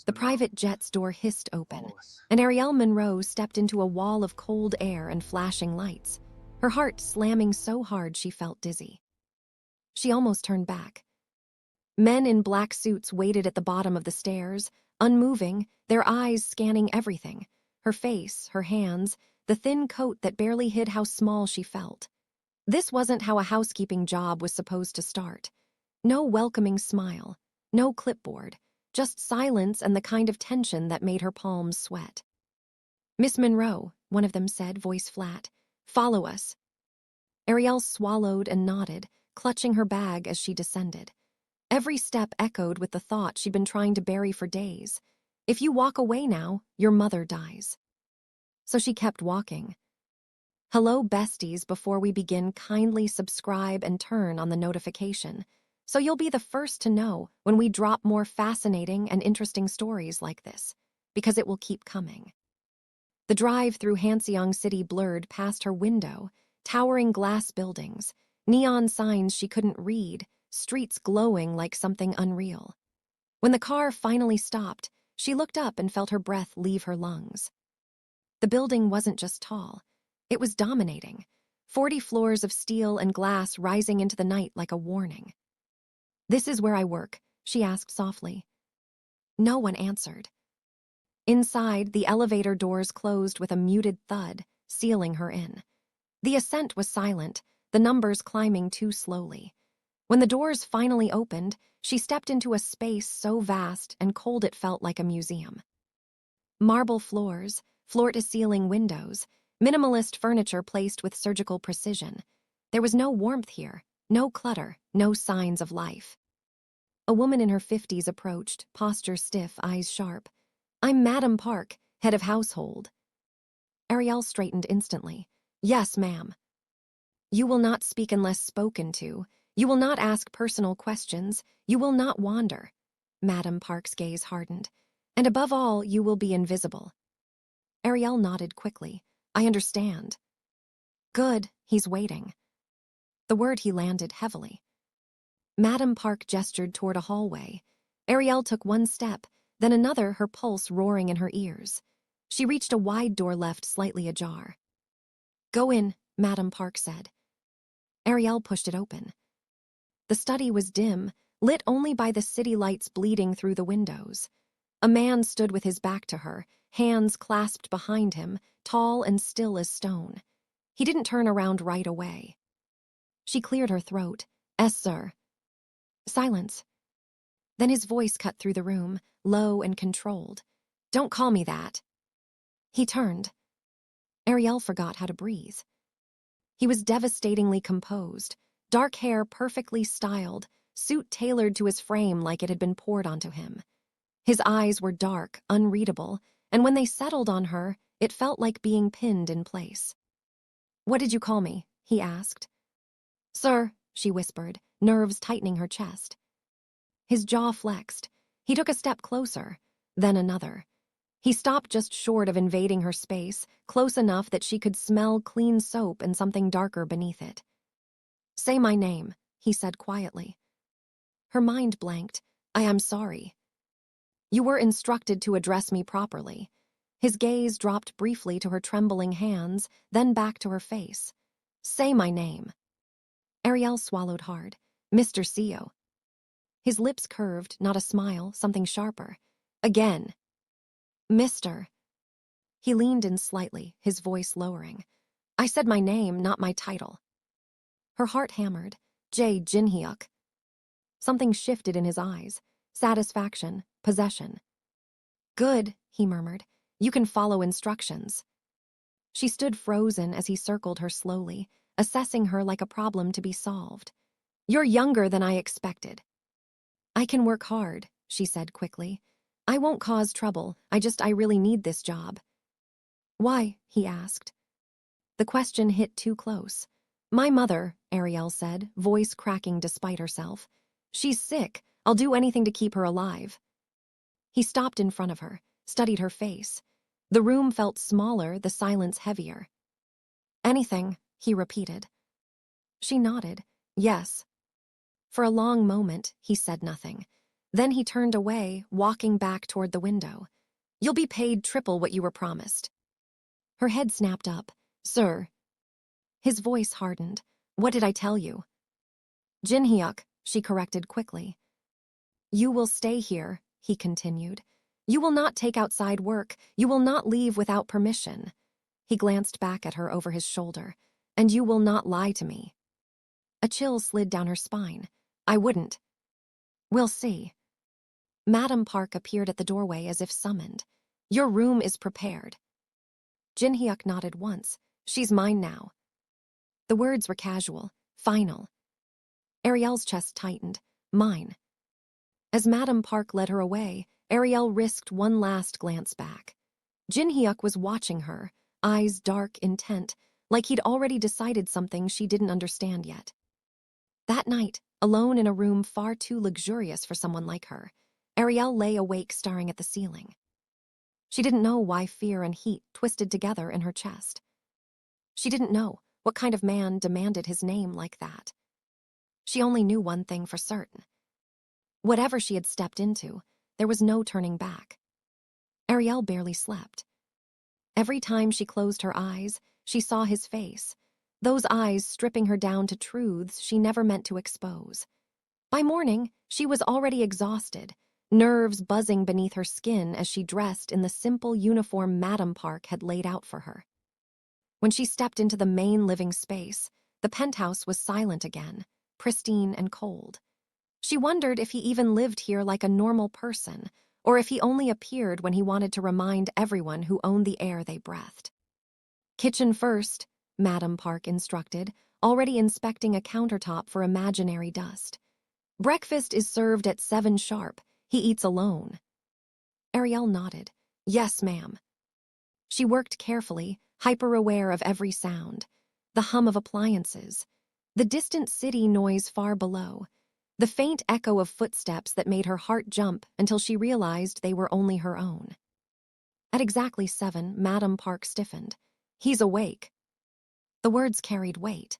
The private jet's door hissed open, and Arielle Monroe stepped into a wall of cold air and flashing lights, her heart slamming so hard she felt dizzy. She almost turned back. Men in black suits waited at the bottom of the stairs, unmoving, their eyes scanning everything, her face, her hands, the thin coat that barely hid how small she felt. This wasn't how a housekeeping job was supposed to start. No welcoming smile, no clipboard, just silence and the kind of tension that made her palms sweat. "Miss Monroe," one of them said, voice flat, "follow us." Arielle swallowed and nodded, clutching her bag as she descended. Every step echoed with the thought she'd been trying to bury for days. If you walk away now, your mother dies. So she kept walking. Hello, besties. Before we begin, kindly subscribe and turn on the notification, so you'll be the first to know when we drop more fascinating and interesting stories like this, because it will keep coming. The drive through Hanseong City blurred past her window, towering glass buildings, neon signs she couldn't read, streets glowing like something unreal. When the car finally stopped, she looked up and felt her breath leave her lungs. The building wasn't just tall. It was dominating, 40 floors of steel and glass rising into the night like a warning. "This is where I work," she asked softly. No one answered. Inside, the elevator doors closed with a muted thud, sealing her in. The ascent was silent, the numbers climbing too slowly. When the doors finally opened, she stepped into a space so vast and cold it felt like a museum. Marble floors, floor-to-ceiling windows, minimalist furniture placed with surgical precision. There was no warmth here, no clutter, no signs of life. A woman in her 50s approached, posture stiff, eyes sharp. "I'm Madam Park, head of household." Arielle straightened instantly. "Yes, ma'am." "You will not speak unless spoken to. You will not ask personal questions. You will not wander." Madam Park's gaze hardened. "And above all, you will be invisible." Arielle nodded quickly. "I understand." "Good, he's waiting." The word he landed heavily. Madam Park gestured toward a hallway. Arielle took one step, then another, her pulse roaring in her ears. She reached a wide door left slightly ajar. "Go in," Madam Park said. Arielle pushed it open. The study was dim, lit only by the city lights bleeding through the windows. A man stood with his back to her, hands clasped behind him, tall and still as stone. He didn't turn around right away. She cleared her throat. "Es, sir." Silence. Then his voice cut through the room, low and controlled. "Don't call me that." He turned. Arielle forgot how to breathe. He was devastatingly composed, dark hair perfectly styled, suit tailored to his frame like it had been poured onto him. His eyes were dark, unreadable, and when they settled on her, it felt like being pinned in place. "What did you call me?" he asked. "Sir," she whispered, nerves tightening her chest. His jaw flexed. He took a step closer, then another. He stopped just short of invading her space, close enough that she could smell clean soap and something darker beneath it. "Say my name," he said quietly. Her mind blanked. "I am sorry." "You were instructed to address me properly." His gaze dropped briefly to her trembling hands, then back to her face. "Say my name." Arielle swallowed hard. "Mr. Seo." His lips curved, not a smile, something sharper. "Again." "Mr." He leaned in slightly, his voice lowering. "I said my name, not my title." Her heart hammered. "Jae Jinhyuk." Something shifted in his eyes. Satisfaction, possession. "Good," he murmured. "You can follow instructions." She stood frozen as he circled her slowly, assessing her like a problem to be solved. "You're younger than I expected." "I can work hard," she said quickly. "I won't cause trouble. I really need this job." "Why?" he asked. The question hit too close. "My mother," Arielle said, voice cracking despite herself. "She's sick. I'll do anything to keep her alive." He stopped in front of her, studied her face. The room felt smaller, the silence heavier. "Anything," he repeated. She nodded. "Yes." For a long moment, he said nothing. Then he turned away, walking back toward the window. You'll be paid triple what you were promised. Her head snapped up. Sir. His voice hardened. What did I tell you? Jinhyuk, she corrected quickly. You will stay here, he continued. You will not take outside work. You will not leave without permission. He glanced back at her over his shoulder. And you will not lie to me. A chill slid down her spine. I wouldn't. We'll see. Madam Park appeared at the doorway as if summoned. Your room is prepared. Jinhyuk nodded once. She's mine now. The words were casual, final. Arielle's chest tightened. Mine. As Madam Park led her away, Arielle risked one last glance back. Jinhyuk was watching her, eyes dark, intent, like he'd already decided something she didn't understand yet. That night, alone in a room far too luxurious for someone like her, Arielle lay awake staring at the ceiling. She didn't know why fear and heat twisted together in her chest. She didn't know what kind of man demanded his name like that. She only knew one thing for certain. Whatever she had stepped into, there was no turning back. Arielle barely slept. Every time she closed her eyes, she saw his face, those eyes stripping her down to truths she never meant to expose. By morning, she was already exhausted, nerves buzzing beneath her skin as she dressed in the simple uniform Madam Park had laid out for her. When she stepped into the main living space, the penthouse was silent again, pristine and cold. She wondered if he even lived here like a normal person, or if he only appeared when he wanted to remind everyone who owned the air they breathed. Kitchen first, Madam Park instructed, already inspecting a countertop for imaginary dust. Breakfast is served at 7 sharp. He eats alone. Arielle nodded. Yes, ma'am. She worked carefully, hyper-aware of every sound. The hum of appliances. The distant city noise far below. The faint echo of footsteps that made her heart jump until she realized they were only her own. At exactly 7, Madam Park stiffened. He's awake. The words carried weight.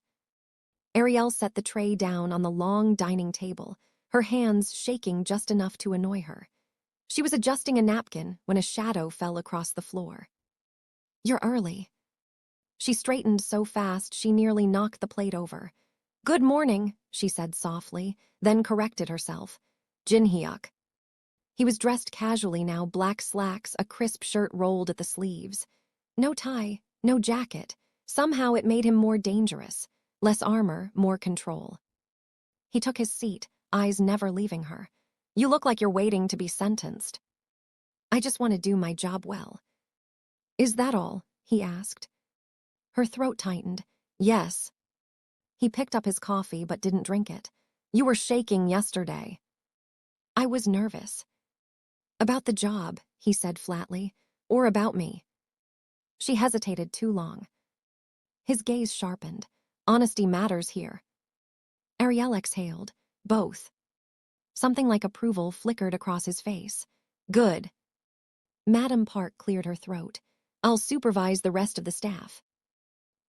Arielle set the tray down on the long dining table, her hands shaking just enough to annoy her. She was adjusting a napkin when a shadow fell across the floor. You're early. She straightened so fast she nearly knocked the plate over. Good morning, she said softly, then corrected herself. Jinhyuk. He was dressed casually now, black slacks, a crisp shirt rolled at the sleeves. No tie, no jacket. Somehow it made him more dangerous. Less armor, more control. He took his seat, eyes never leaving her. You look like you're waiting to be sentenced. I just want to do my job well. Is that all? He asked. Her throat tightened. Yes. He picked up his coffee but didn't drink it. You were shaking yesterday. I was nervous. About the job, he said flatly, or about me. She hesitated too long. His gaze sharpened. Honesty matters here. Arielle exhaled. Both. Something like approval flickered across his face. Good. Madam Park cleared her throat. I'll supervise the rest of the staff.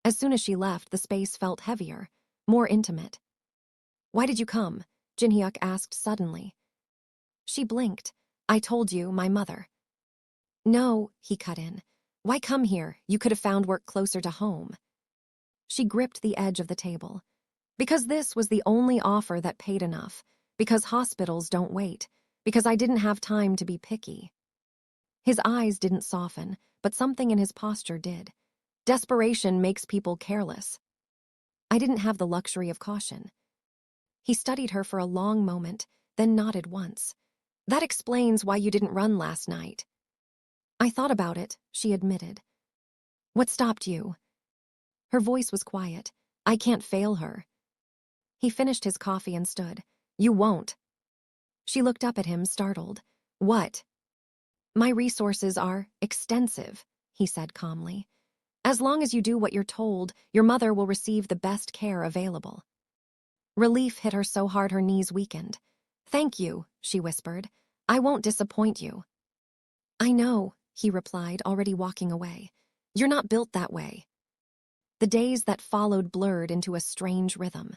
As soon as she left, the space felt heavier, more intimate. Why did you come? Jinhyuk asked suddenly. She blinked. I told you, my mother. No, he cut in. Why come here? You could have found work closer to home. She gripped the edge of the table. Because this was the only offer that paid enough. Because hospitals don't wait. Because I didn't have time to be picky. His eyes didn't soften, but something in his posture did. Desperation makes people careless. I didn't have the luxury of caution. He studied her for a long moment, then nodded once. That explains why you didn't run last night. I thought about it, she admitted. What stopped you? Her voice was quiet. I can't fail her. He finished his coffee and stood. You won't. She looked up at him, startled. What? My resources are extensive, he said calmly. As long as you do what you're told, your mother will receive the best care available. Relief hit her so hard her knees weakened. Thank you, she whispered. I won't disappoint you. I know, he replied, already walking away. You're not built that way. The days that followed blurred into a strange rhythm.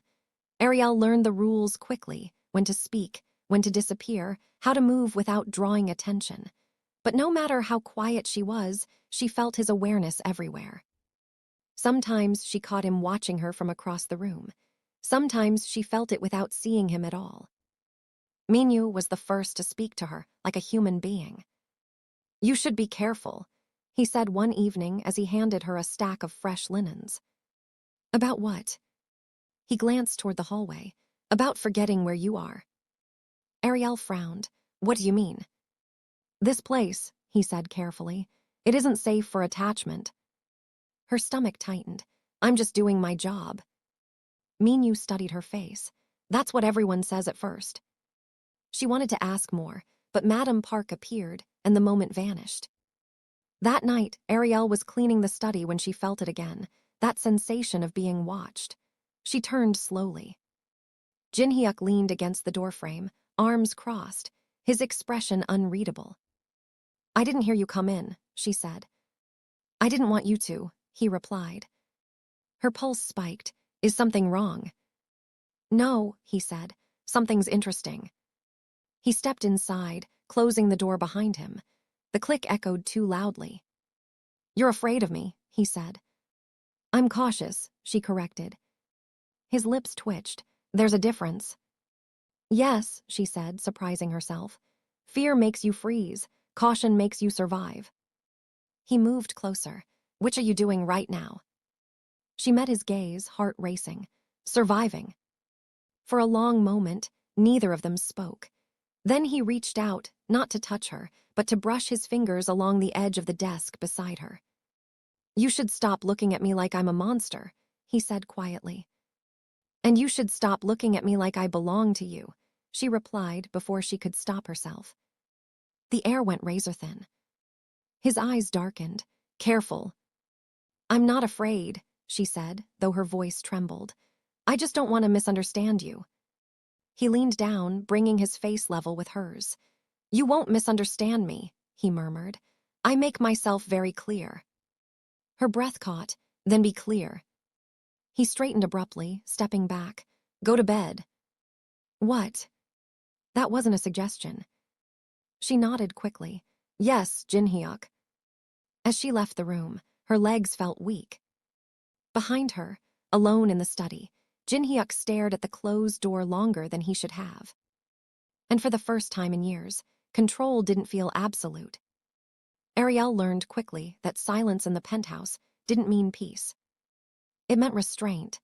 Arielle learned the rules quickly, when to speak, when to disappear, how to move without drawing attention. But no matter how quiet she was, she felt his awareness everywhere. Sometimes she caught him watching her from across the room. Sometimes she felt it without seeing him at all. Minyu was the first to speak to her, like a human being. "You should be careful," he said one evening as he handed her a stack of fresh linens. "About what?" He glanced toward the hallway. "About forgetting where you are." Arielle frowned. "What do you mean?" "This place," he said carefully. "It isn't safe for attachment." Her stomach tightened. "I'm just doing my job." Minyu studied her face. "That's what everyone says at first." She wanted to ask more, but Madame Park appeared, and the moment vanished. That night, Arielle was cleaning the study when she felt it again, that sensation of being watched. She turned slowly. Jinhyuk leaned against the doorframe, arms crossed, his expression unreadable. "I didn't hear you come in," she said. "I didn't want you to," he replied. Her pulse spiked. "Is something wrong?" "No," he said. "Something's interesting." He stepped inside, closing the door behind him. The click echoed too loudly. "You're afraid of me," he said. "I'm cautious," she corrected. His lips twitched. "There's a difference." "Yes," she said, surprising herself. "Fear makes you freeze. Caution makes you survive." He moved closer. "Which are you doing right now?" She met his gaze, heart racing. "Surviving." For a long moment, neither of them spoke. Then he reached out, not to touch her, but to brush his fingers along the edge of the desk beside her. "You should stop looking at me like I'm a monster," he said quietly. "And you should stop looking at me like I belong to you," she replied before she could stop herself. The air went razor thin. His eyes darkened. "Careful." "I'm not afraid," she said, though her voice trembled. "I just don't want to misunderstand you." He leaned down, bringing his face level with hers. "You won't misunderstand me," he murmured. "I make myself very clear." Her breath caught. "Then be clear." He straightened abruptly, stepping back. "Go to bed." "What?" That wasn't a suggestion. She nodded quickly. "Yes, Jinhyuk." As she left the room, her legs felt weak. Behind her, alone in the study, Jinhyuk stared at the closed door longer than he should have. And for the first time in years, control didn't feel absolute. Arielle learned quickly that silence in the penthouse didn't mean peace. It meant restraint.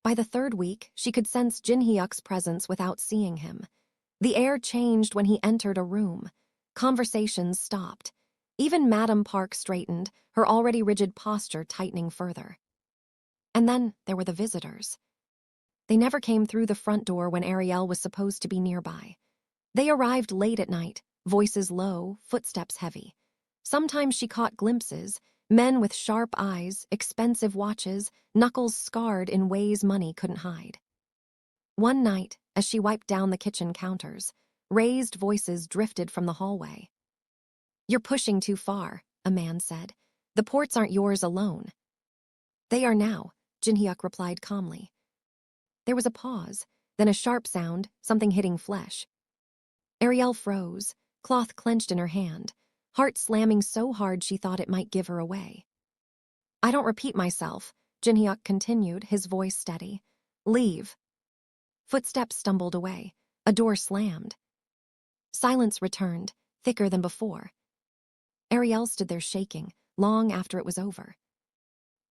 By the third week, she could sense Jinhyuk's presence without seeing him. The air changed when he entered a room. Conversations stopped. Even Madame Park straightened, her already rigid posture tightening further. And then there were the visitors. They never came through the front door when Arielle was supposed to be nearby. They arrived late at night, voices low, footsteps heavy. Sometimes she caught glimpses, men with sharp eyes, expensive watches, knuckles scarred in ways money couldn't hide. One night, as she wiped down the kitchen counters, raised voices drifted from the hallway. "You're pushing too far," a man said. "The ports aren't yours alone." "They are now," Jinhyuk replied calmly. There was a pause, then a sharp sound, something hitting flesh. Arielle froze, cloth clenched in her hand, heart slamming so hard she thought it might give her away. "I don't repeat myself," Jinhyuk continued, his voice steady. "Leave." Footsteps stumbled away. A door slammed. Silence returned, thicker than before. Arielle stood there shaking, long after it was over.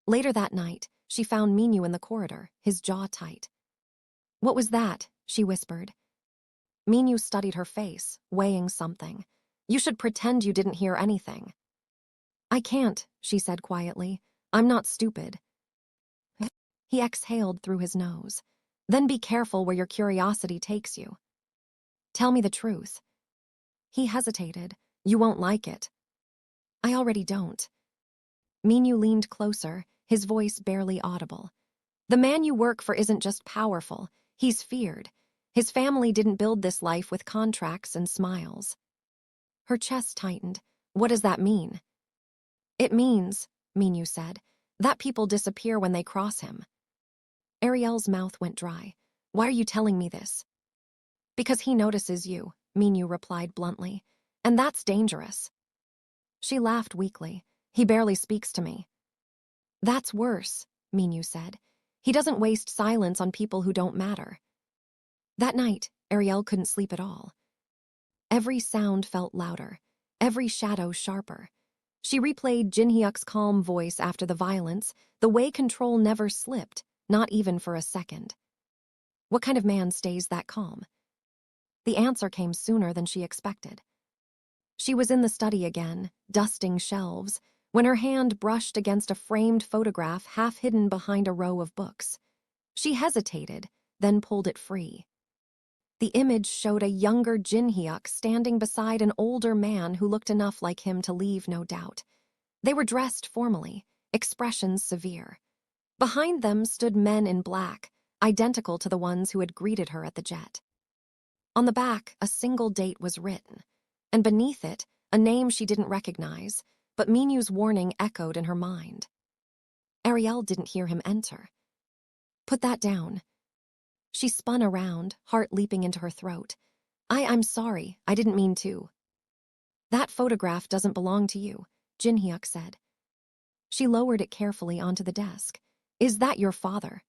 Later that night, she found Minyu in the corridor, his jaw tight. "What was that?" she whispered. Minyu studied her face, weighing something. "You should pretend you didn't hear anything." "I can't," she said quietly. "I'm not stupid." He exhaled through his nose. "Then be careful where your curiosity takes you." "Tell me the truth." He hesitated. "You won't like it." "I already don't." Minyu leaned closer, his voice barely audible. "The man you work for isn't just powerful, he's feared. His family didn't build this life with contracts and smiles." Her chest tightened. "What does that mean?" "It means," Minyu said, "that people disappear when they cross him." Arielle's mouth went dry. "Why are you telling me this?" Because he notices you, Minyu replied bluntly. And that's dangerous. She laughed weakly. He barely speaks to me. That's worse, Minyu said. He doesn't waste silence on people who don't matter. That night, Arielle couldn't sleep at all. Every sound felt louder, every shadow sharper. She replayed Jinhyuk's calm voice after the violence, the way control never slipped, not even for a second. What kind of man stays that calm? The answer came sooner than she expected. She was in the study again, dusting shelves, when her hand brushed against a framed photograph half hidden behind a row of books. She hesitated, then pulled it free. The image showed a younger Jinhyuk standing beside an older man who looked enough like him to leave no doubt. They were dressed formally, expressions severe. Behind them stood men in black, identical to the ones who had greeted her at the jet. On the back, a single date was written, and beneath it, a name she didn't recognize, but Minyu's warning echoed in her mind. Arielle didn't hear him enter. Put that down. She spun around, heart leaping into her throat. I'm sorry, I didn't mean to. That photograph doesn't belong to you, Jinhyuk said. She lowered it carefully onto the desk. Is that your father?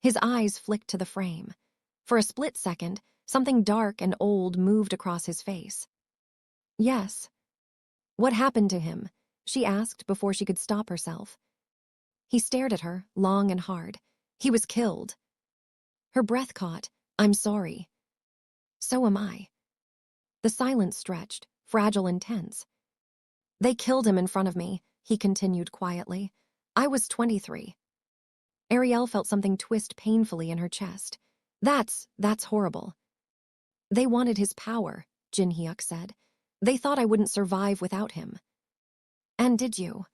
His eyes flicked to the frame. For a split second, something dark and old moved across his face. Yes. What happened to him? She asked before she could stop herself. He stared at her, long and hard. He was killed. Her breath caught. I'm sorry. So am I. The silence stretched, fragile and tense. They killed him in front of me, he continued quietly. I was 23. Arielle felt something twist painfully in her chest. That's horrible. They wanted his power, Jinhyuk said. They thought I wouldn't survive without him. And did you?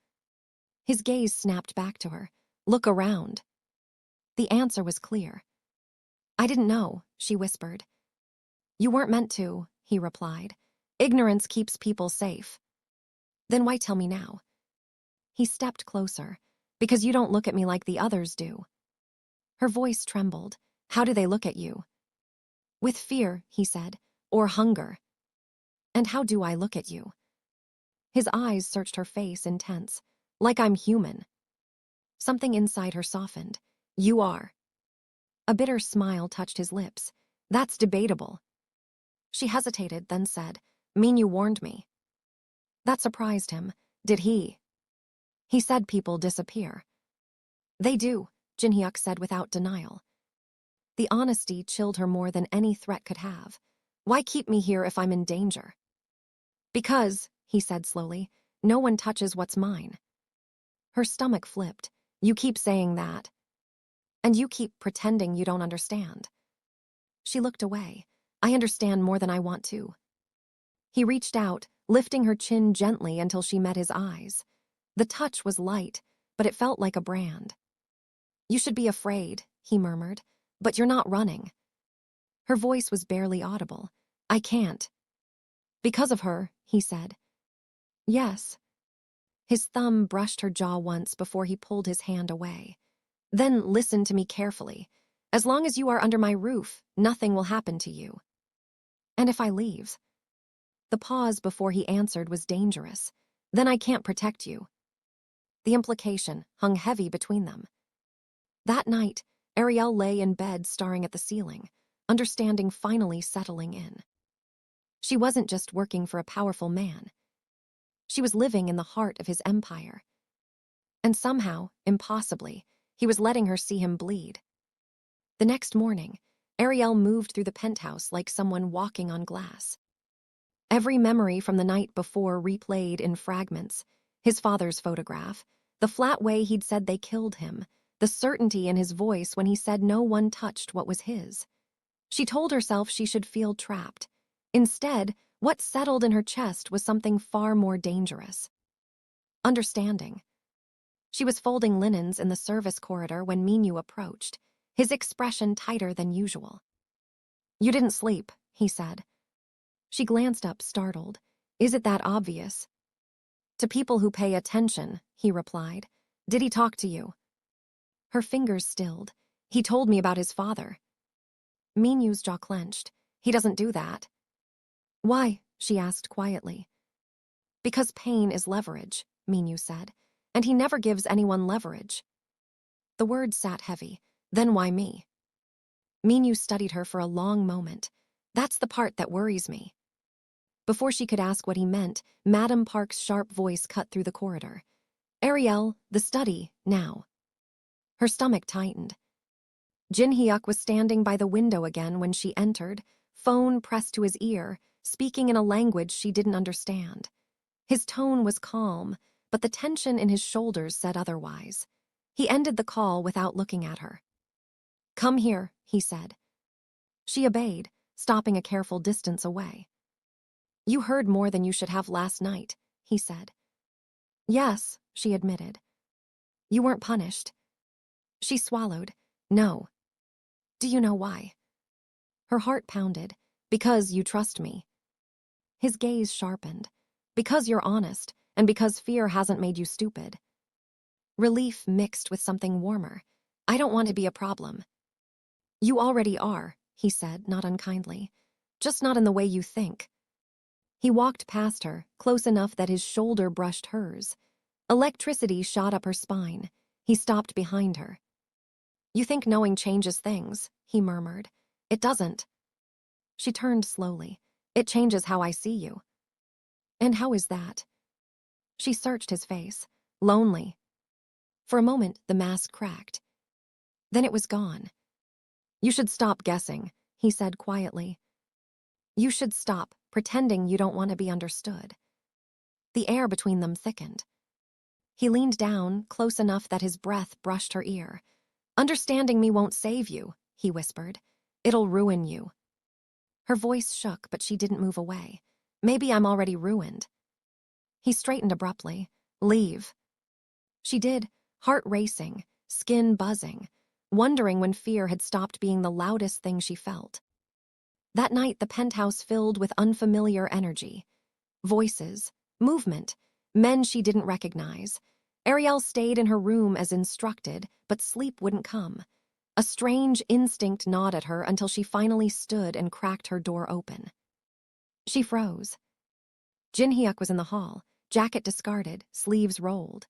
His gaze snapped back to her. Look around. The answer was clear. I didn't know, she whispered. You weren't meant to, he replied. Ignorance keeps people safe. Then why tell me now? He stepped closer. Because you don't look at me like the others do. Her voice trembled. How do they look at you? With fear, he said, or hunger. And how do I look at you? His eyes searched her face, intense, like I'm human. Something inside her softened. You are. A bitter smile touched his lips. That's debatable. She hesitated, then said, Minyu warned me. That surprised him. Did he? He said people disappear. They do, Jinhyuk said without denial. The honesty chilled her more than any threat could have. Why keep me here if I'm in danger? Because, he said slowly, no one touches what's mine. Her stomach flipped. You keep saying that. And you keep pretending you don't understand. She looked away. I understand more than I want to. He reached out, lifting her chin gently until she met his eyes. The touch was light, but it felt like a brand. You should be afraid, he murmured, but you're not running. Her voice was barely audible. I can't. Because of her, he said. Yes. His thumb brushed her jaw once before he pulled his hand away. Then listen to me carefully. As long as you are under my roof, nothing will happen to you. And if I leave? The pause before he answered was dangerous. Then I can't protect you. The implication hung heavy between them. That night, Arielle lay in bed staring at the ceiling, understanding finally settling in. She wasn't just working for a powerful man. She was living in the heart of his empire. And somehow, impossibly, he was letting her see him bleed. The next morning, Arielle moved through the penthouse like someone walking on glass. Every memory from the night before replayed in fragments. His father's photograph, the flat way he'd said they killed him, the certainty in his voice when he said no one touched what was his. She told herself she should feel trapped. Instead, what settled in her chest was something far more dangerous. Understanding. She was folding linens in the service corridor when Minyu approached, his expression tighter than usual. You didn't sleep, he said. She glanced up, startled. Is it that obvious? To people who pay attention, he replied. Did he talk to you? Her fingers stilled. He told me about his father. Minyu's jaw clenched. He doesn't do that. Why? She asked quietly. Because pain is leverage, Minyu said, and he never gives anyone leverage. The words sat heavy. Then why me? Minyu studied her for a long moment. That's the part that worries me. Before she could ask what he meant, Madame Park's sharp voice cut through the corridor. Arielle, the study, now. Her stomach tightened. Jin Hyuk was standing by the window again when she entered, phone pressed to his ear, speaking in a language she didn't understand. His tone was calm, but the tension in his shoulders said otherwise. He ended the call without looking at her. Come here, he said. She obeyed, stopping a careful distance away. You heard more than you should have last night, he said. Yes, she admitted. You weren't punished. She swallowed. No. Do you know why? Her heart pounded. Because you trust me. His gaze sharpened. Because you're honest, and because fear hasn't made you stupid. Relief mixed with something warmer. I don't want to be a problem. You already are, he said, not unkindly. Just not in the way you think. He walked past her, close enough that his shoulder brushed hers. Electricity shot up her spine. He stopped behind her. You think knowing changes things, he murmured. It doesn't. She turned slowly. It changes how I see you. And how is that? She searched his face. Lonely. For a moment, the mask cracked. Then it was gone. You should stop guessing, he said quietly. You should stop pretending you don't want to be understood. The air between them thickened. He leaned down, close enough that his breath brushed her ear. Understanding me won't save you, he whispered. It'll ruin you. Her voice shook, but she didn't move away. Maybe I'm already ruined. He straightened abruptly. Leave. She did, heart racing, skin buzzing, wondering when fear had stopped being the loudest thing she felt. That night, the penthouse filled with unfamiliar energy. Voices, movement, men she didn't recognize. Arielle stayed in her room as instructed, but sleep wouldn't come. A strange instinct gnawed at her until she finally stood and cracked her door open. She froze. Jin Hyuk was in the hall, jacket discarded, sleeves rolled.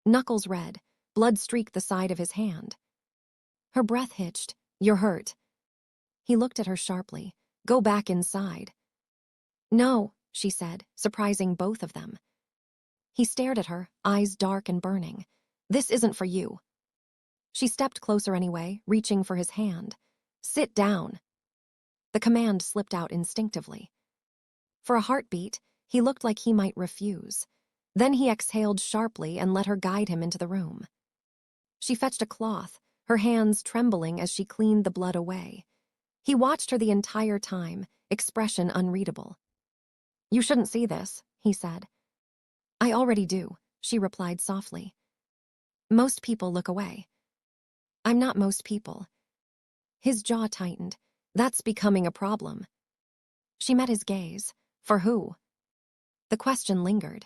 Knuckles red, blood streaked the side of his hand. Her breath hitched. You're hurt. He looked at her sharply. Go back inside. No, she said, surprising both of them. He stared at her, eyes dark and burning. This isn't for you. She stepped closer anyway, reaching for his hand. Sit down. The command slipped out instinctively. For a heartbeat, he looked like he might refuse. Then he exhaled sharply and let her guide him into the room. She fetched a cloth, her hands trembling as she cleaned the blood away. He watched her the entire time, expression unreadable. You shouldn't see this, he said. I already do, she replied softly. Most people look away. I'm not most people. His jaw tightened. That's becoming a problem. She met his gaze. For who? The question lingered.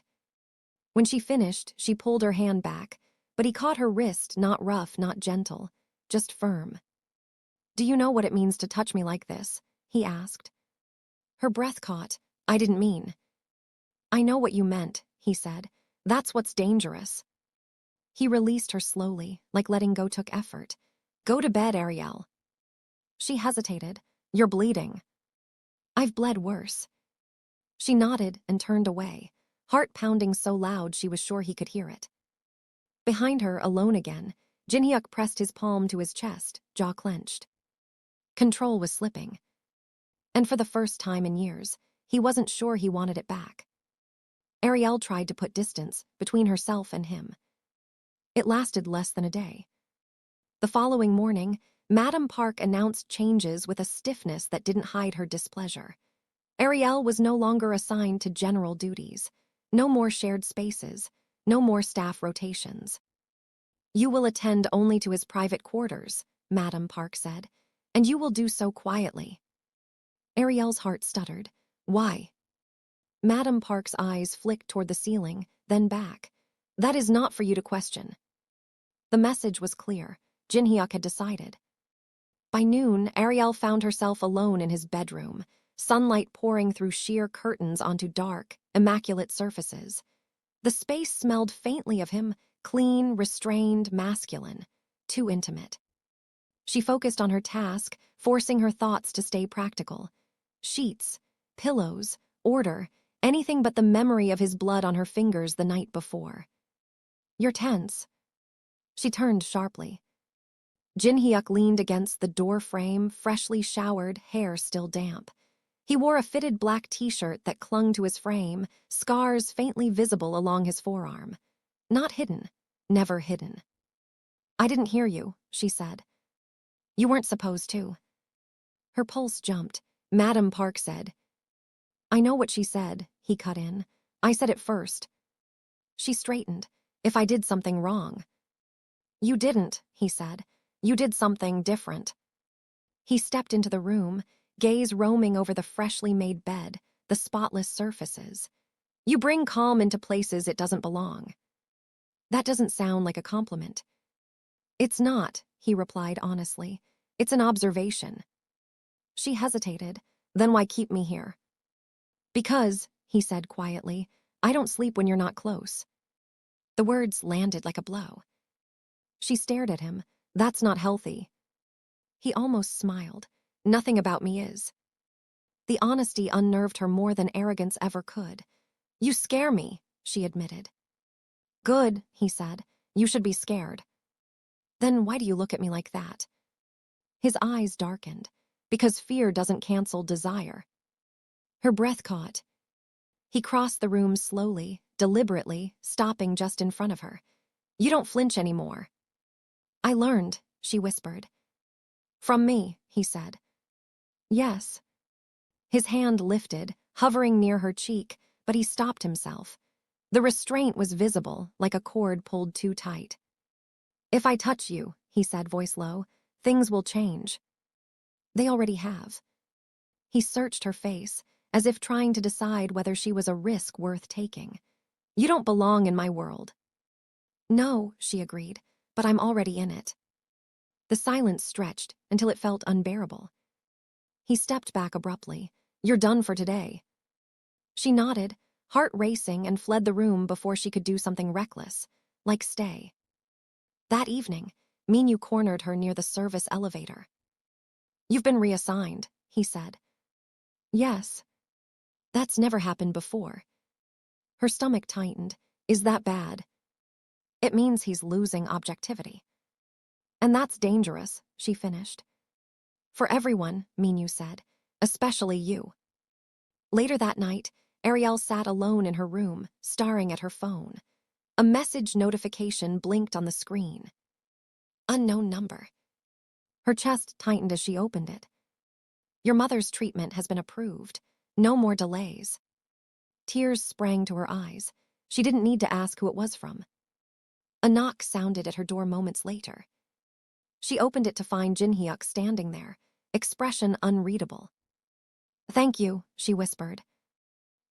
When she finished, she pulled her hand back, but he caught her wrist, not rough, not gentle, just firm. Do you know what it means to touch me like this? He asked. Her breath caught. I didn't mean. I know what you meant, he said. That's what's dangerous. He released her slowly, like letting go took effort. Go to bed, Arielle. She hesitated. You're bleeding. I've bled worse. She nodded and turned away, heart pounding so loud she was sure he could hear it. Behind her, alone again, Jin Hyuk pressed his palm to his chest, jaw clenched. Control was slipping. And for the first time in years, he wasn't sure he wanted it back. Arielle tried to put distance between herself and him. It lasted less than a day. The following morning, Madame Park announced changes with a stiffness that didn't hide her displeasure. Arielle was no longer assigned to general duties. No more shared spaces. No more staff rotations. You will attend only to his private quarters, Madame Park said, and you will do so quietly. Arielle's heart stuttered. Why? Madame Park's eyes flicked toward the ceiling, then back. That is not for you to question. The message was clear. Jin Hyuk had decided. By noon, Arielle found herself alone in his bedroom, sunlight pouring through sheer curtains onto dark, immaculate surfaces. The space smelled faintly of him, clean, restrained, masculine, too intimate. She focused on her task, forcing her thoughts to stay practical. Sheets, pillows, order, anything but the memory of his blood on her fingers the night before. "You're tense." She turned sharply. Jin-hyuk leaned against the door frame, freshly showered, hair still damp. He wore a fitted black t-shirt that clung to his frame, scars faintly visible along his forearm. Not hidden, never hidden. "I didn't hear you," she said. "You weren't supposed to." Her pulse jumped. Madam Park said. "I know what she said," he cut in. "I said it first." She straightened. "If I did something wrong." "You didn't," he said. "You did something different." He stepped into the room, gaze roaming over the freshly made bed, the spotless surfaces. "You bring calm into places it doesn't belong." That doesn't sound like a compliment. "It's not," he replied honestly. "It's an observation." She hesitated. "Then why keep me here?" "Because," he said quietly, "I don't sleep when you're not close." The words landed like a blow. She stared at him. "That's not healthy." He almost smiled. "Nothing about me is." The honesty unnerved her more than arrogance ever could. "You scare me," she admitted. "Good," he said. "You should be scared." "Then why do you look at me like that?" His eyes darkened. "Because fear doesn't cancel desire." Her breath caught. He crossed the room slowly, deliberately, stopping just in front of her. "You don't flinch anymore." "I learned," she whispered. "From me," he said. "Yes." His hand lifted, hovering near her cheek, but he stopped himself. The restraint was visible, like a cord pulled too tight. "If I touch you," he said, voice low, "things will change." "They already have." He searched her face, as if trying to decide whether she was a risk worth taking. "You don't belong in my world." "No," she agreed, "but I'm already in it." The silence stretched until it felt unbearable. He stepped back abruptly. "You're done for today." She nodded, heart racing, and fled the room before she could do something reckless, like stay. That evening, Minyu cornered her near the service elevator. "You've been reassigned," he said. "Yes." "That's never happened before." Her stomach tightened. "Is that bad?" "It means he's losing objectivity." "And that's dangerous," she finished. "For everyone," Minyu said, "especially you." Later that night, Arielle sat alone in her room, staring at her phone. A message notification blinked on the screen. Unknown number. Her chest tightened as she opened it. "Your mother's treatment has been approved. No more delays." Tears sprang to her eyes. She didn't need to ask who it was from. A knock sounded at her door moments later. She opened it to find Jin-hyuk standing there, expression unreadable. "Thank you," she whispered.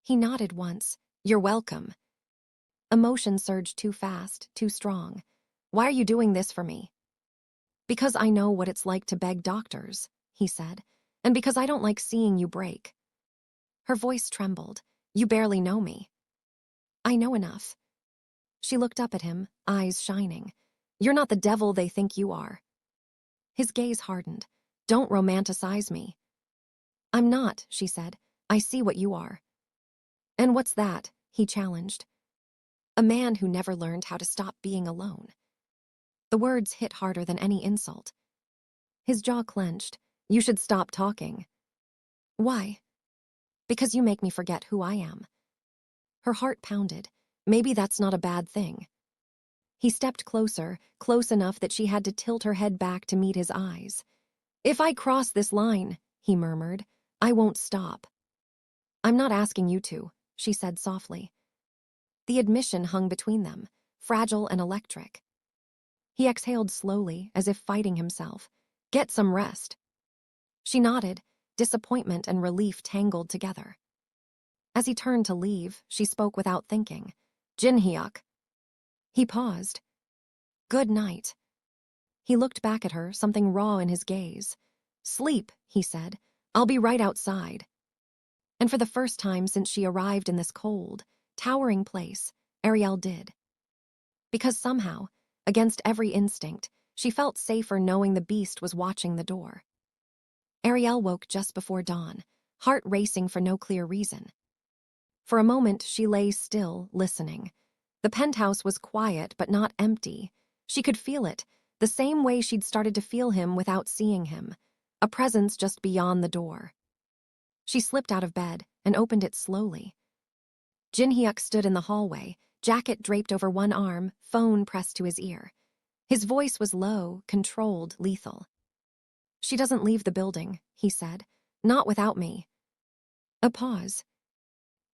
He nodded once. "You're welcome." Emotion surged too fast, too strong. "Why are you doing this for me?" "Because I know what it's like to beg doctors," he said, "and because I don't like seeing you break." Her voice trembled. "You barely know me." "I know enough." She looked up at him, eyes shining. "You're not the devil they think you are." His gaze hardened. "Don't romanticize me." "I'm not," she said. "I see what you are." "And what's that?" he challenged. "A man who never learned how to stop being alone." The words hit harder than any insult. His jaw clenched. "You should stop talking." "Why?" "Because you make me forget who I am." Her heart pounded. Maybe that's not a bad thing. He stepped closer, close enough that she had to tilt her head back to meet his eyes. "If I cross this line," he murmured, "I won't stop." "I'm not asking you to," she said softly. The admission hung between them, fragile and electric. He exhaled slowly, as if fighting himself. "Get some rest." She nodded, disappointment and relief tangled together. As he turned to leave, she spoke without thinking. "Jin-hyuk." He paused. "Good night." He looked back at her, something raw in his gaze. "Sleep," he said. "I'll be right outside." And for the first time since she arrived in this cold, towering place, Arielle did. Because somehow, against every instinct, she felt safer knowing the beast was watching the door. Arielle woke just before dawn, heart racing for no clear reason. For a moment, she lay still, listening. The penthouse was quiet but not empty. She could feel it, the same way she'd started to feel him without seeing him, a presence just beyond the door. She slipped out of bed and opened it slowly. Jin-hyuk stood in the hallway, jacket draped over one arm, phone pressed to his ear. His voice was low, controlled, lethal. "She doesn't leave the building," he said. "Not without me." A pause.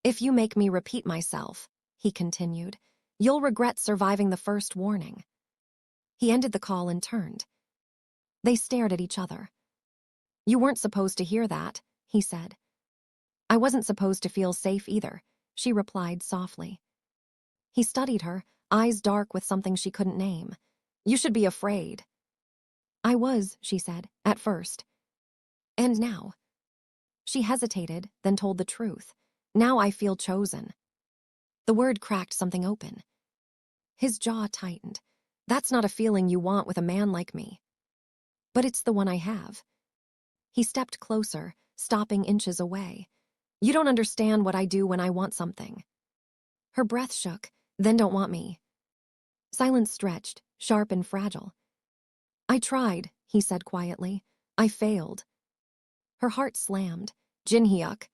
"If you make me repeat myself," he continued, "you'll regret surviving the first warning." He ended the call and turned. They stared at each other. "You weren't supposed to hear that," he said. "I wasn't supposed to feel safe either," she replied softly. He studied her, eyes dark with something she couldn't name. "You should be afraid." "I was," she said, "at first. And now." She hesitated, then told the truth. "Now I feel chosen." The word cracked something open. His jaw tightened. "That's not a feeling you want with a man like me." "But it's the one I have." He stepped closer, stopping inches away. "You don't understand what I do when I want something." Her breath shook. "Then don't want me." Silence stretched, sharp and fragile. "I tried," he said quietly. "I failed." Her heart slammed. "Jin-hyuk."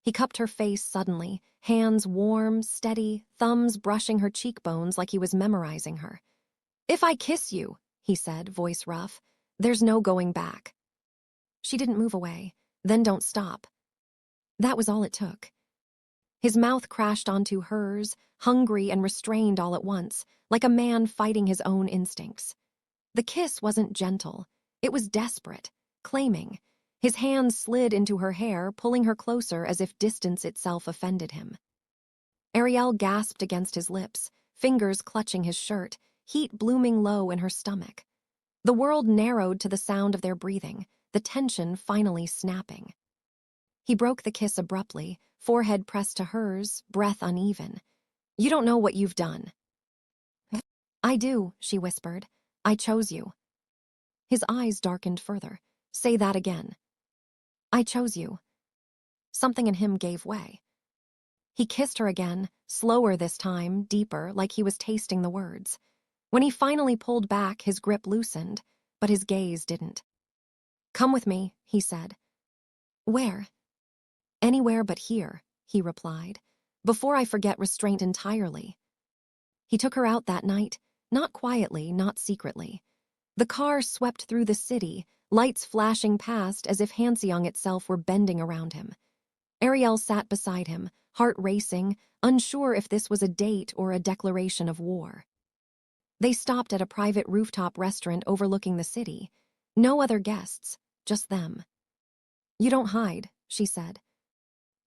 He cupped her face suddenly, hands warm, steady, thumbs brushing her cheekbones like he was memorizing her. "If I kiss you," he said, voice rough, "there's no going back." She didn't move away. "Then don't stop." That was all it took. His mouth crashed onto hers, hungry and restrained all at once, like a man fighting his own instincts. The kiss wasn't gentle. It was desperate, claiming. His hands slid into her hair, pulling her closer as if distance itself offended him. Arielle gasped against his lips, fingers clutching his shirt, heat blooming low in her stomach. The world narrowed to the sound of their breathing, the tension finally snapping. He broke the kiss abruptly, forehead pressed to hers, breath uneven. "You don't know what you've done." "I do," she whispered. "I chose you." His eyes darkened further. "Say that again." "I chose you." Something in him gave way. He kissed her again, slower this time, deeper, like he was tasting the words. When he finally pulled back, his grip loosened, but his gaze didn't. "Come with me," he said. "Where?" "Anywhere but here," he replied, "before I forget restraint entirely." He took her out that night, not quietly, not secretly. The car swept through the city, lights flashing past as if Hanseong itself were bending around him. Arielle sat beside him, heart racing, unsure if this was a date or a declaration of war. They stopped at a private rooftop restaurant overlooking the city. No other guests, just them. "You don't hide," she said.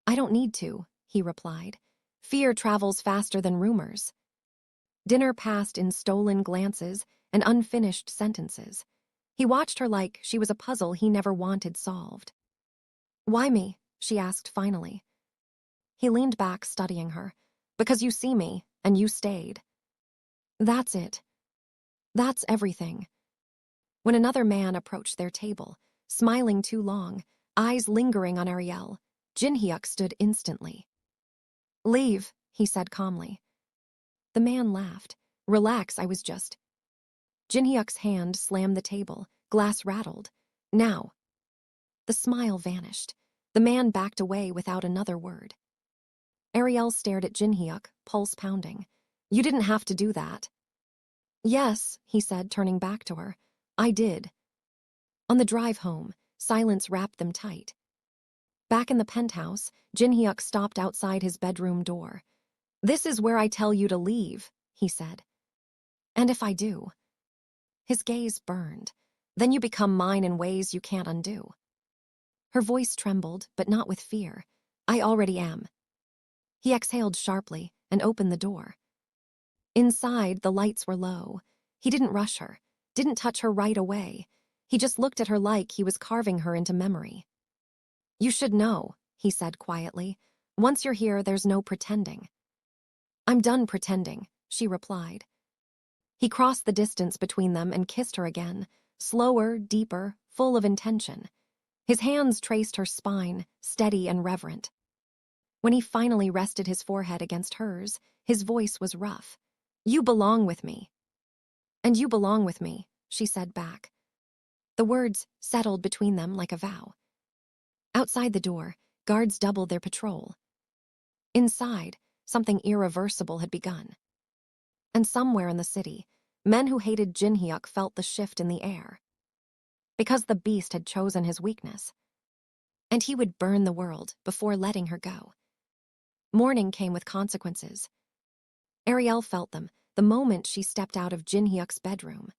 "I don't need to," he replied. "Fear travels faster than rumors." Dinner passed in stolen glances and unfinished sentences. He watched her like she was a puzzle he never wanted solved. "Why me?" she asked finally. He leaned back, studying her. "Because you see me, and you stayed." "That's it. That's everything." When another man approached their table, smiling too long, eyes lingering on Arielle, Jin-hyuk stood instantly. "Leave," he said calmly. The man laughed. "Relax, I was just—" Jin-hyuk's hand slammed the table, glass rattled. "Now." The smile vanished. The man backed away without another word. Arielle stared at Jin-hyuk, pulse pounding. "You didn't have to do that." "Yes," he said, turning back to her. "I did." On the drive home, silence wrapped them tight. Back in the penthouse, Jin-hyuk stopped outside his bedroom door. "This is where I tell you to leave," he said. "And if I do?" His gaze burned. "Then you become mine in ways you can't undo." Her voice trembled, but not with fear. "I already am." He exhaled sharply and opened the door. Inside, the lights were low. He didn't rush her, didn't touch her right away. He just looked at her like he was carving her into memory. "You should know," he said quietly. "Once you're here, there's no pretending." "I'm done pretending," she replied. He crossed the distance between them and kissed her again, slower, deeper, full of intention. His hands traced her spine, steady and reverent. When he finally rested his forehead against hers, his voice was rough. "You belong with me." "And you belong with me," she said back. The words settled between them like a vow. Outside the door, guards doubled their patrol. Inside, something irreversible had begun. And somewhere in the city, men who hated Jin-hyuk felt the shift in the air. Because the beast had chosen his weakness. And he would burn the world before letting her go. Morning came with consequences. Arielle felt them the moment she stepped out of Jin-hyuk's bedroom.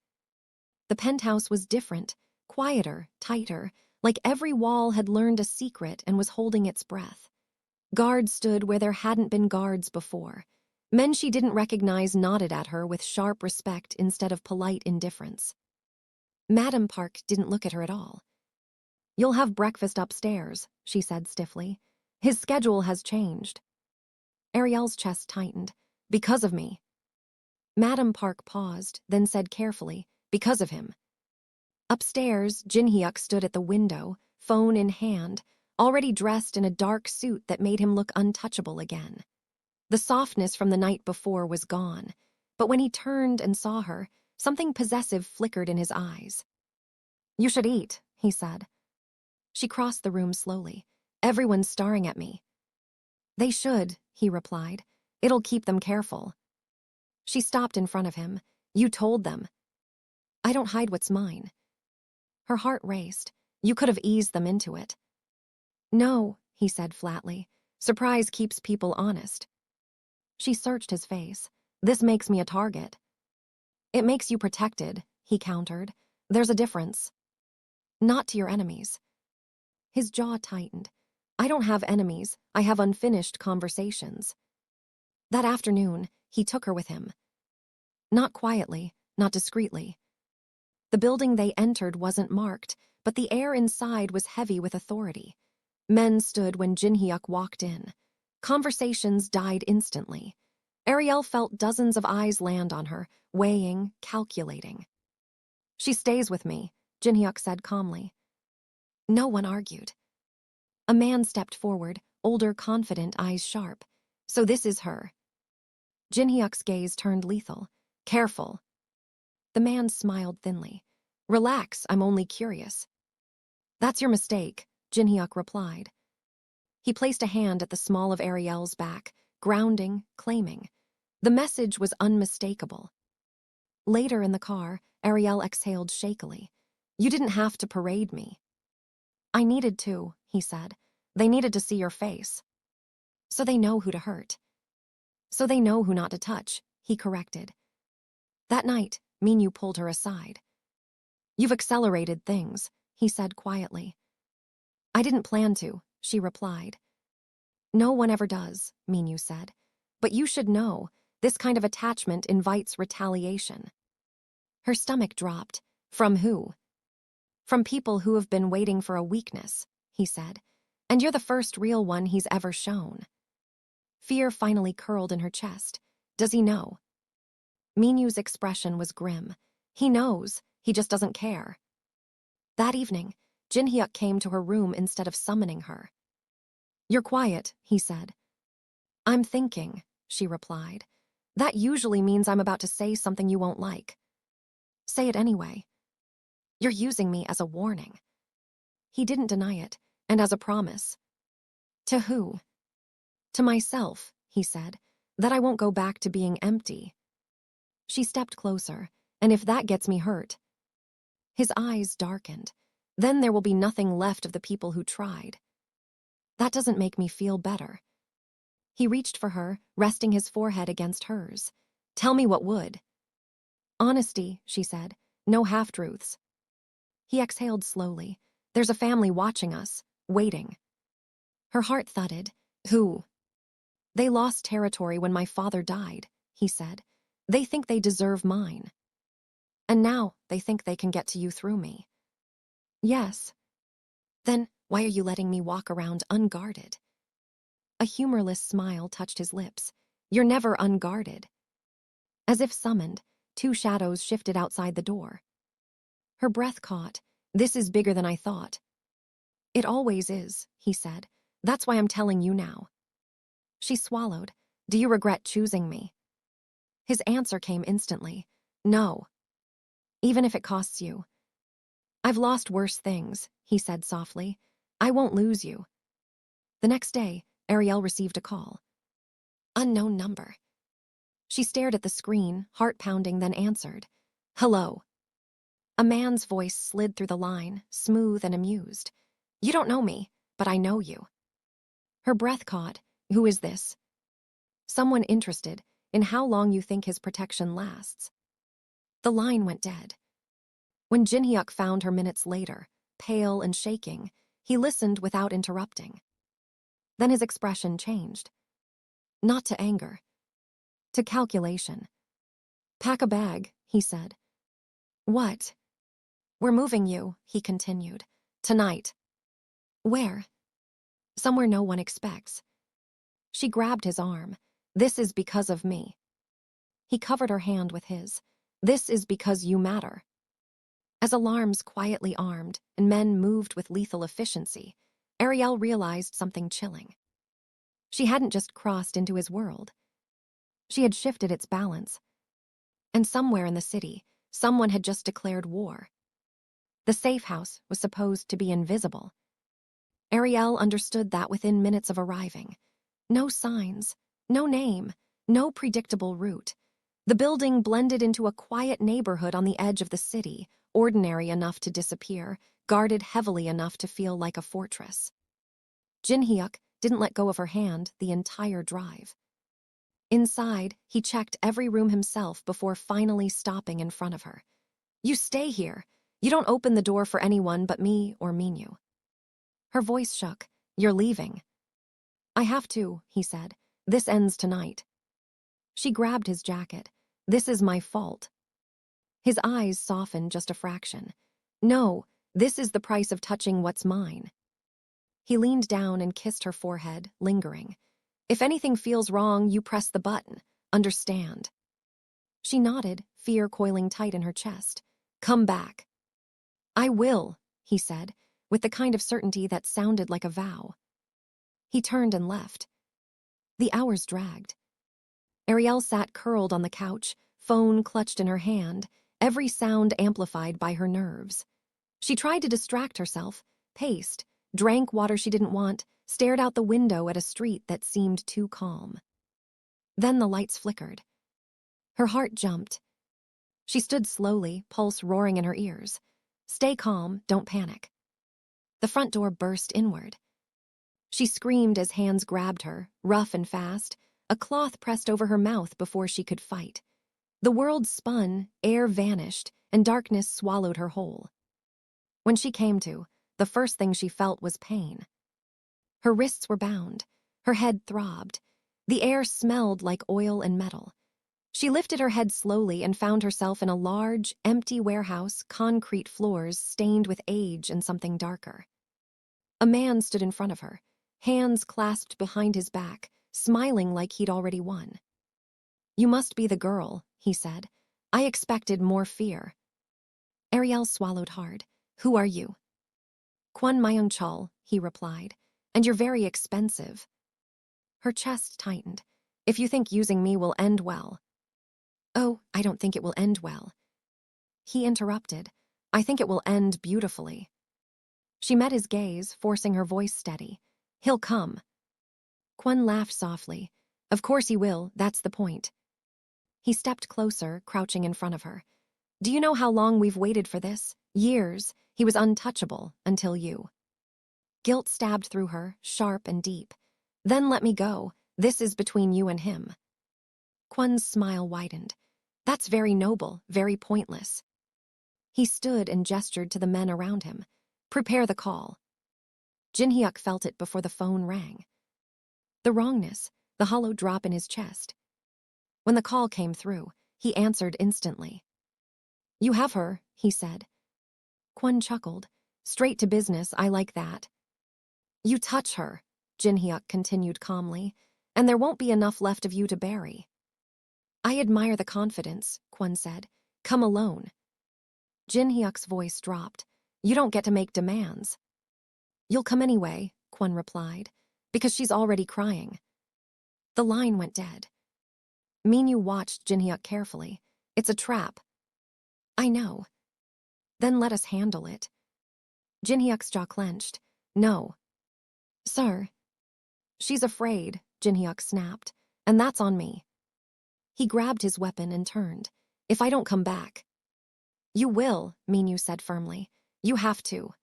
The penthouse was different, quieter, tighter, like every wall had learned a secret and was holding its breath. Guards stood where there hadn't been guards before. Men she didn't recognize nodded at her with sharp respect instead of polite indifference. Madam Park didn't look at her at all. "You'll have breakfast upstairs," she said stiffly. "His schedule has changed." Arielle's chest tightened. "Because of me." Madam Park paused, then said carefully, "Because of him." Upstairs, Jin-hyuk stood at the window, phone in hand, already dressed in a dark suit that made him look untouchable again. The softness from the night before was gone, but when he turned and saw her, something possessive flickered in his eyes. "You should eat," he said. She crossed the room slowly. "Everyone's staring at me." "They should," he replied. "It'll keep them careful." She stopped in front of him. "You told them." "I don't hide what's mine." Her heart raced. "You could have eased them into it." "No," he said flatly. "Surprise keeps people honest." She searched his face. "This makes me a target." "It makes you protected," he countered. "There's a difference." "Not to your enemies." His jaw tightened. "I don't have enemies. I have unfinished conversations." That afternoon, he took her with him. Not quietly, not discreetly. The building they entered wasn't marked, but the air inside was heavy with authority. Men stood when Jin-hyuk walked in. Conversations died instantly. Arielle felt dozens of eyes land on her, weighing, calculating. "She stays with me," Jin-hyuk said calmly. No one argued. A man stepped forward, older, confident, eyes sharp. "So this is her." Jin-hyuk's gaze turned lethal. "Careful." The man smiled thinly. "Relax, I'm only curious." "That's your mistake," Jin-hyuk replied. He placed a hand at the small of Arielle's back, grounding, claiming. The message was unmistakable. Later in the car, Arielle exhaled shakily. "You didn't have to parade me." "I needed to," he said. "They needed to see your face." "So they know who to hurt." "So they know who not to touch," he corrected. That night, Minyu pulled her aside. "You've accelerated things," he said quietly. "I didn't plan to," she replied. "No one ever does," Minyu said. "But you should know, this kind of attachment invites retaliation." Her stomach dropped. "From who?" "From people who have been waiting for a weakness," he said. "And you're the first real one he's ever shown." Fear finally curled in her chest. "Does he know?" Minyu's expression was grim. "He knows, he just doesn't care." That evening, Jin-hyuk came to her room instead of summoning her. "You're quiet," he said. "I'm thinking," she replied. "That usually means I'm about to say something you won't like." "Say it anyway." "You're using me as a warning." He didn't deny it, and as a promise. "To who?" "To myself," he said, "that I won't go back to being empty." She stepped closer. "And if that gets me hurt?" His eyes darkened. "Then there will be nothing left of the people who tried." "That doesn't make me feel better." He reached for her, resting his forehead against hers. "Tell me what would." "Honesty," she said. "No half-truths." He exhaled slowly. "There's a family watching us, waiting." Her heart thudded. "Who?" "They lost territory when my father died," he said. "They think they deserve mine. And now they think they can get to you through me." Yes. Then why are you letting me walk around unguarded? A humorless smile touched his lips. You're never unguarded. As if summoned, two shadows shifted outside the door. Her breath caught. This is bigger than I thought. It always is, he said. That's why I'm telling you now. She swallowed. Do you regret choosing me? His answer came instantly. No. Even if it costs you. I've lost worse things, he said softly. I won't lose you. The next day, Arielle received a call. Unknown number. She stared at the screen, heart pounding, then answered. Hello. A man's voice slid through the line, smooth and amused. You don't know me, but I know you. Her breath caught. Who is this? Someone interested in how long you think his protection lasts. The line went dead. When Jinhyuk found her minutes later, pale and shaking, he listened without interrupting. Then his expression changed. Not to anger. To calculation. Pack a bag, he said. What? We're moving you, he continued. Tonight. Where? Somewhere no one expects. She grabbed his arm. This is because of me. He covered her hand with his. This is because you matter. As alarms quietly armed and men moved with lethal efficiency, Arielle realized something chilling. She hadn't just crossed into his world. She had shifted its balance. And somewhere in the city, someone had just declared war. The safe house was supposed to be invisible. Arielle understood that within minutes of arriving. No signs, no name, no predictable route. The building blended into a quiet neighborhood on the edge of the city, ordinary enough to disappear, guarded heavily enough to feel like a fortress. Jinhyuk didn't let go of her hand the entire drive. Inside, he checked every room himself before finally stopping in front of her. You stay here. You don't open the door for anyone but me or Minyu. Her voice shook. You're leaving. I have to, he said. This ends tonight. She grabbed his jacket. This is my fault. His eyes softened just a fraction. No, this is the price of touching what's mine. He leaned down and kissed her forehead, lingering. If anything feels wrong, you press the button. Understand? She nodded, fear coiling tight in her chest. Come back. I will, he said, with the kind of certainty that sounded like a vow. He turned and left. The hours dragged. Arielle sat curled on the couch, phone clutched in her hand, every sound amplified by her nerves. She tried to distract herself, paced, drank water she didn't want, stared out the window at a street that seemed too calm. Then the lights flickered. Her heart jumped. She stood slowly, pulse roaring in her ears. Stay calm, don't panic. The front door burst inward. She screamed as hands grabbed her, rough and fast, a cloth pressed over her mouth before she could fight. The world spun, air vanished, and darkness swallowed her whole. When she came to, the first thing she felt was pain. Her wrists were bound. Her head throbbed. The air smelled like oil and metal. She lifted her head slowly and found herself in a large, empty warehouse, concrete floors stained with age and something darker. A man stood in front of her, hands clasped behind his back, smiling like he'd already won. You must be the girl, he said. I expected more fear. Arielle swallowed hard. Who are you? Kwon Myung-chul, he replied. And you're very expensive. Her chest tightened. If you think using me will end well. Oh, I don't think it will end well. He interrupted. I think it will end beautifully. She met his gaze, forcing her voice steady. He'll come. Kwon laughed softly. Of course he will, that's the point. He stepped closer, crouching in front of her. Do you know how long we've waited for this? Years. He was untouchable until you. Guilt stabbed through her, sharp and deep. Then let me go. This is between you and him. Kwon's smile widened. That's very noble, very pointless. He stood and gestured to the men around him. Prepare the call. Jinhyuk felt it before the phone rang. The wrongness, the hollow drop in his chest. When the call came through, he answered instantly. You have her, he said. Kwon chuckled. Straight to business, I like that. You touch her, Jin Hyuk continued calmly, and there won't be enough left of you to bury. I admire the confidence, Kwon said. Come alone. Jin Hyuk's voice dropped. You don't get to make demands. You'll come anyway, Kwon replied, because she's already crying. The line went dead. Minyu watched Jin Hyuk carefully. It's a trap. I know. Then let us handle it. Jin Hyuk's jaw clenched. No. Sir. She's afraid, Jin Hyuk snapped, and that's on me. He grabbed his weapon and turned. If I don't come back. You will, Minyu said firmly. You have to.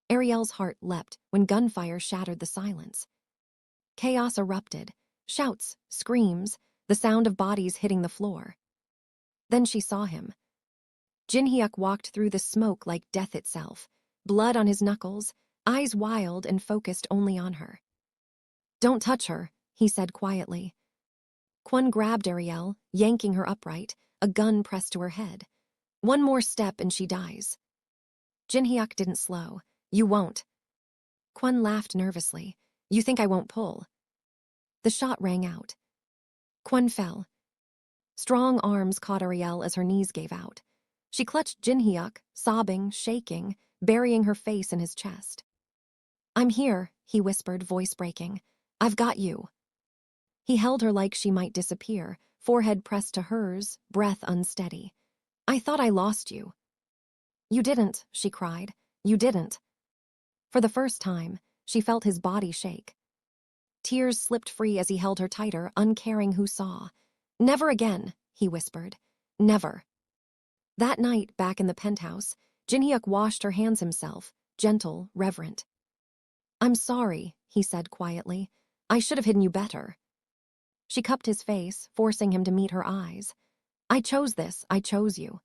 Arielle's heart leapt when gunfire shattered the silence. Chaos erupted. Shouts, screams, the sound of bodies hitting the floor. Then she saw him. Jin Hyuk walked through the smoke like death itself, blood on his knuckles, eyes wild and focused only on her. Don't touch her, he said quietly. Kwon grabbed Arielle, yanking her upright, a gun pressed to her head. One more step and she dies. Jin Hyuk didn't slow. You won't. Kwon laughed nervously. You think I won't pull? The shot rang out. Kwon fell. Strong arms caught Arielle as her knees gave out. She clutched Jin Hyuk, sobbing, shaking, burying her face in his chest. I'm here, he whispered, voice breaking. I've got you. He held her like she might disappear, forehead pressed to hers, breath unsteady. I thought I lost you. You didn't, she cried. You didn't. For the first time, she felt his body shake. Tears slipped free as he held her tighter, uncaring who saw. Never again, he whispered. Never. That night, back in the penthouse, Jin Hyuk washed her hands himself, gentle, reverent. I'm sorry, he said quietly. I should have hidden you better. She cupped his face, forcing him to meet her eyes. I chose this, I chose you.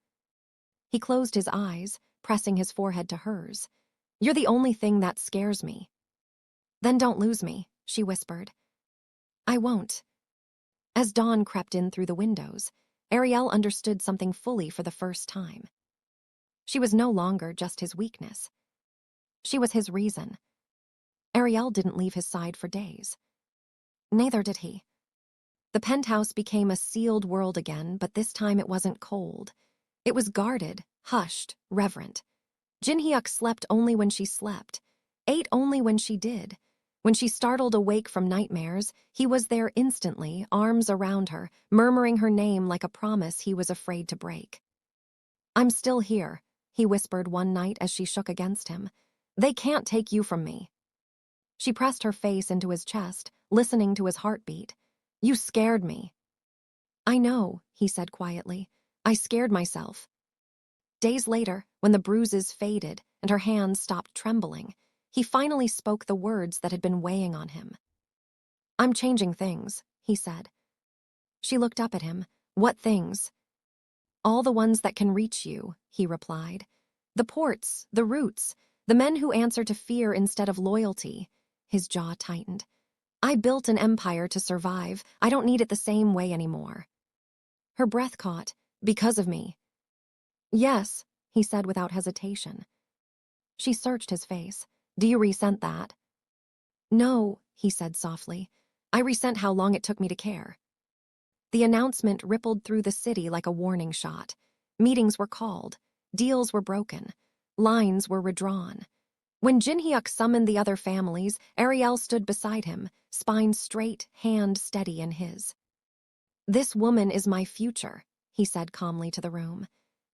He closed his eyes, pressing his forehead to hers. You're the only thing that scares me. Then don't lose me, she whispered. I won't. As dawn crept in through the windows, Arielle understood something fully for the first time. She was no longer just his weakness. She was his reason. Arielle didn't leave his side for days. Neither did he. The penthouse became a sealed world again, but this time it wasn't cold. It was guarded, hushed, reverent. Jin Hyuk slept only when she slept, ate only when she did. When she startled awake from nightmares, he was there instantly, arms around her, murmuring her name like a promise he was afraid to break. I'm still here, he whispered one night as she shook against him. They can't take you from me. She pressed her face into his chest, listening to his heartbeat. You scared me. I know, he said quietly. I scared myself. Days later, when the bruises faded and her hands stopped trembling, he finally spoke the words that had been weighing on him. I'm changing things, he said. She looked up at him. What things? All the ones that can reach you, he replied. The ports, the routes, the men who answer to fear instead of loyalty. His jaw tightened. I built an empire to survive. I don't need it the same way anymore. Her breath caught. Because of me. Yes, he said without hesitation. She searched his face. Do you resent that? No, he said softly. I resent how long it took me to care. The announcement rippled through the city like a warning shot. Meetings were called. Deals were broken. Lines were redrawn. When Jin Hyuk summoned the other families, Arielle stood beside him, spine straight, hand steady in his. This woman is my future, he said calmly to the room.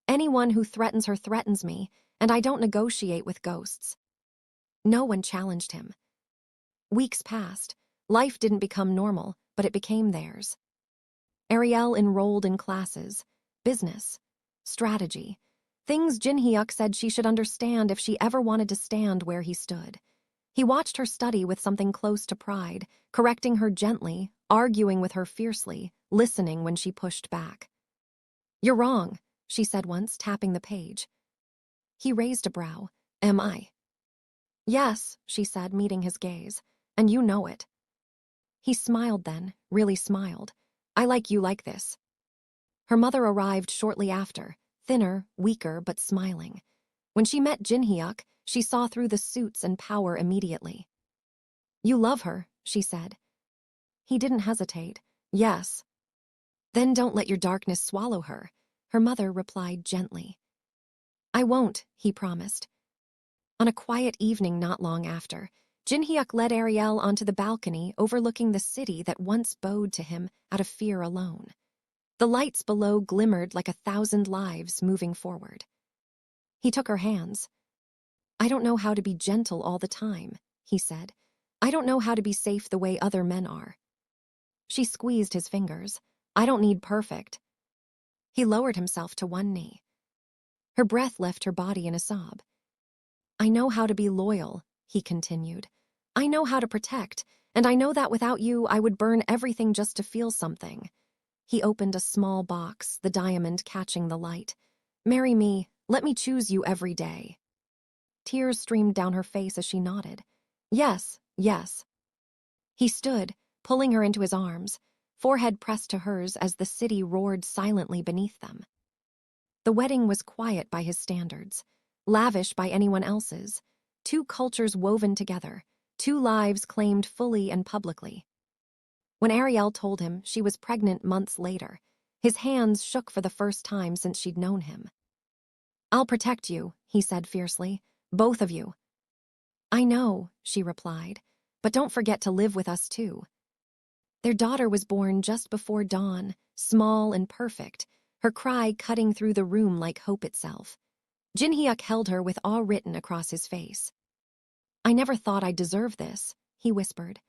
Anyone who threatens her threatens me, and I don't negotiate with ghosts. No one challenged him. Weeks passed. Life didn't become normal, but it became theirs. Arielle enrolled in classes, business, strategy, things Jin Hyuk said she should understand if she ever wanted to stand where he stood. He watched her study with something close to pride, correcting her gently, arguing with her fiercely, listening when she pushed back. You're wrong, she said once, tapping the page. He raised a brow. Am I? Yes, she said, meeting his gaze. And you know it. He smiled then, really smiled. I like you like this. Her mother arrived shortly after, thinner, weaker, but smiling. When she met Jin Hyuk, She saw through the suits and power immediately. "You love her," she said. He didn't hesitate. "Yes." "Then don't let your darkness swallow her," her mother replied gently. "I won't," he promised. On a quiet evening not long after, Jinhyuk led Arielle onto the balcony overlooking the city that once bowed to him out of fear alone. The lights below glimmered like 1,000 lives moving forward. He took her hands. "I don't know how to be gentle all the time," he said. "I don't know how to be safe the way other men are." She squeezed his fingers. "I don't need perfect." He lowered himself to one knee. Her breath left her body in a sob. "I know how to be loyal," he continued. "I know how to protect, and I know that without you I would burn everything just to feel something." He opened a small box, the diamond catching the light. "Marry me, let me choose you every day." Tears streamed down her face as she nodded. "Yes, yes." He stood, pulling her into his arms, forehead pressed to hers as the city roared silently beneath them. The wedding was quiet by his standards, lavish by anyone else's. Two cultures woven together, two lives claimed fully and publicly. When Arielle told him she was pregnant months later, his hands shook for the first time since she'd known him. "I'll protect you," he said fiercely. "Both of you." "I know," she replied, "but don't forget to live with us too." Their daughter was born just before dawn, small and perfect, her cry cutting through the room like hope itself. Jinhyuk held her with awe written across his face. "I never thought I'd deserve this," he whispered.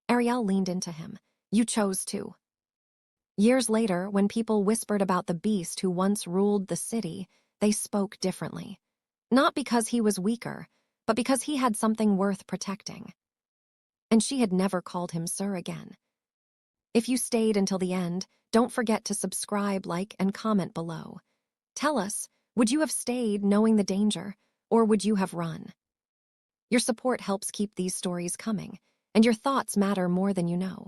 Arielle leaned into him. "You chose to." Years later, when people whispered about the beast who once ruled the city, they spoke differently. Not because he was weaker, but because he had something worth protecting. And she had never called him sir again. If you stayed until the end, don't forget to subscribe, like, and comment below. Tell us, would you have stayed knowing the danger, or would you have run? Your support helps keep these stories coming, and your thoughts matter more than you know.